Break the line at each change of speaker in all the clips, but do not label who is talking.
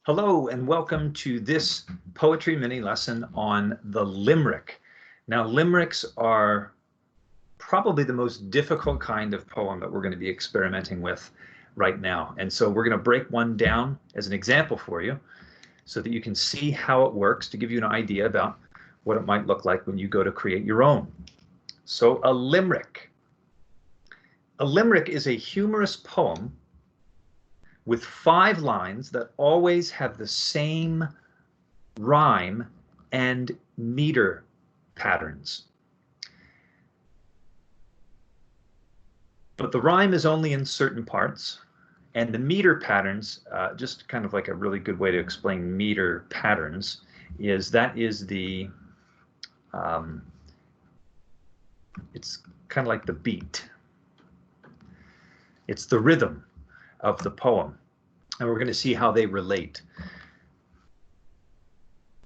Hello and welcome to this poetry mini lesson on the limerick. Now, limericks are probably the most difficult kind of poem that we're going to be experimenting with right now. And so we're going to break one down as an example for you so that you can see how it works to give you an idea about what it might look like when you go to create your own. So a limerick. A limerick is a humorous poem with 5 lines that always have the same rhyme and meter patterns. But the rhyme is only in certain parts, and the meter patterns, just kind of like a really good way to explain meter patterns, is that is the, it's kind of like the beat. It's the rhythm of the poem, and we're going to see how they relate.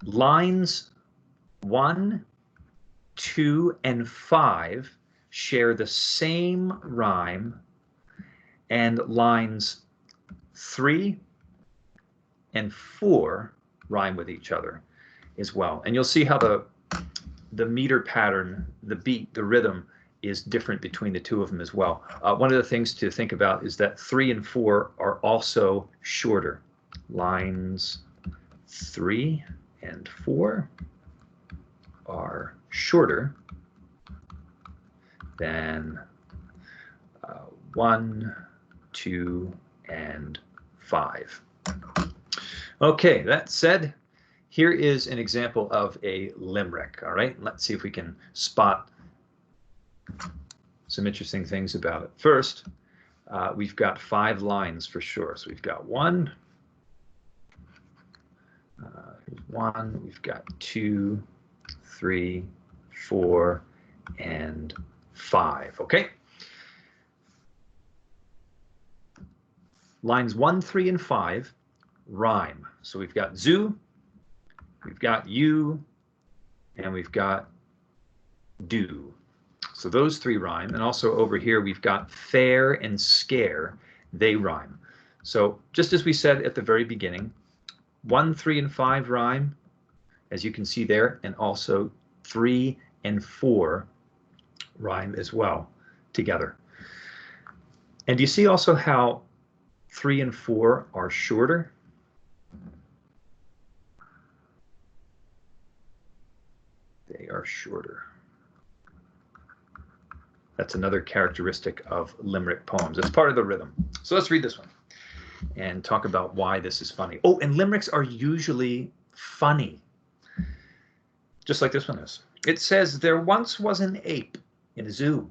Lines 1, 2, and 5 share the same rhyme, and lines 3 and 4 rhyme with each other as well. And you'll see how the meter pattern, the beat, the rhythm is different between the two of them as well. One of the things to think about is that 3 and 4 are also shorter. Lines 3 and 4 are shorter than 1, 2, and 5. Okay, that said, here is an example of a limerick. All right, let's see if we can spot some interesting things about it. First, we've got 5 lines for sure. So we've got 1, we've got 2, 3, 4, and 5. Okay. Lines 1, 3, and 5 rhyme. So we've got zoo, we've got you, and we've got do. So those 3 rhyme, and also over here we've got fair and scare, they rhyme. So just as we said at the very beginning, 1, 3, and 5 rhyme, as you can see there, and also 3 and 4 rhyme as well together. And you see also how 3 and 4 are shorter? They are shorter. That's another characteristic of limerick poems. It's part of the rhythm. So let's read this one and talk about why this is funny. Oh, and limericks are usually funny, just like this one is. It says, there once was an ape in a zoo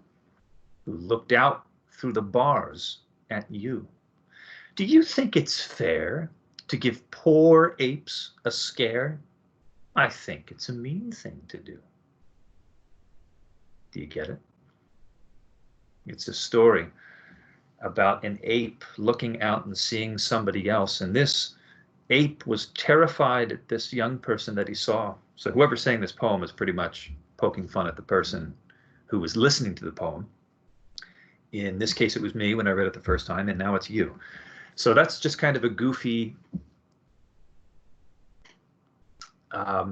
who looked out through the bars at you. Do you think it's fair to give poor apes a scare? I think it's a mean thing to do. Do you get it? It's a story about an ape looking out and seeing somebody else. And this ape was terrified at this young person that he saw. So whoever's saying this poem is pretty much poking fun at the person who was listening to the poem. In this case, it was me when I read it the first time, and now it's you. So that's just kind of a goofy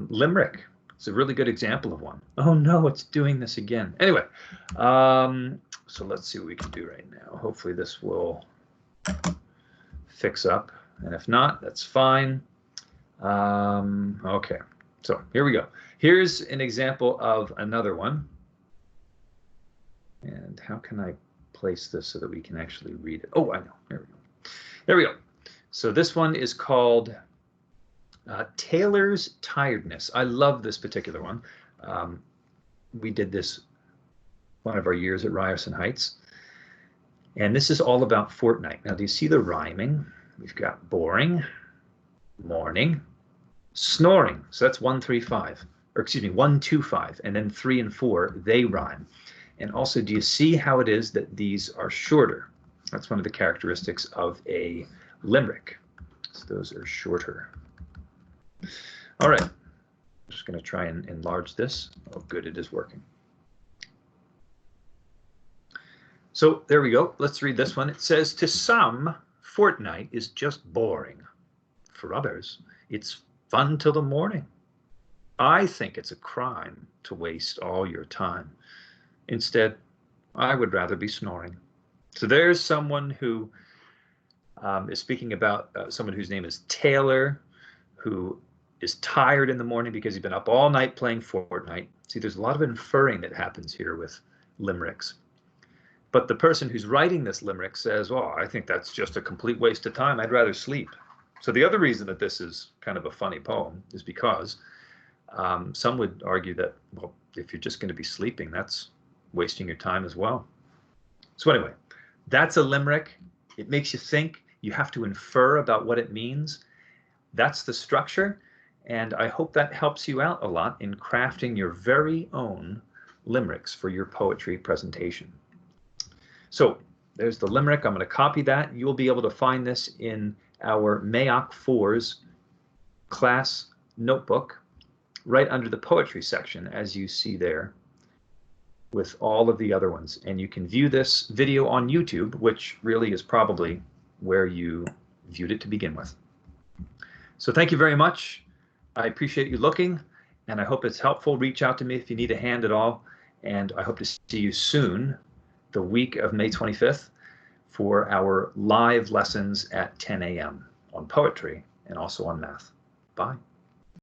limerick. It's a really good example of one. Oh no, it's doing this again. Anyway, so let's see what we can do right now. Hopefully this will fix up, and if not, that's fine. Okay, so here we go. Here's an example of another one. And how can I place this so that we can actually read it? Oh, I know. There we go. There we go. So this one is called Taylor's Tiredness. I love this particular one. We did this one of our years at Ryerson Heights. And this is all about fortnight. Now, do you see the rhyming? We've got boring, morning, snoring. So that's 1, 3, 5. Or excuse me, 1, 2, 5. And then 3 and 4, they rhyme. And also, do you see how it is that these are shorter? That's one of the characteristics of a limerick. So those are shorter. All right, I'm just going to try and enlarge this. Oh, good, it is working. So there we go. Let's read this one. It says, to some, fortnight is just boring. for others, it's fun till the morning. I think it's a crime to waste all your time. Instead, I would rather be snoring. So there's someone who is speaking about someone whose name is Taylor, who is tired in the morning because he's been up all night playing Fortnite. See, there's a lot of inferring that happens here with limericks. But the person who's writing this limerick says, oh, I think that's just a complete waste of time. I'd rather sleep. So the other reason that this is kind of a funny poem is because some would argue that, well, if you're just going to be sleeping, that's wasting your time as well. So anyway, that's a limerick. It makes you think. You have to infer about what it means. That's the structure. And I hope that helps you out a lot in crafting your very own limericks for your poetry presentation. So there's the limerick. I'm going to copy that. You'll be able to find this in our Mayock 4's class notebook right under the poetry section, as you see there, with all of the other ones. And you can view this video on YouTube, which really is probably where you viewed it to begin with. So thank you very much. I appreciate you looking, and I hope it's helpful. Reach out to me if you need a hand at all. And I hope to see you soon, the week of May 25th, for our live lessons at 10 a.m. on poetry and also on math. Bye.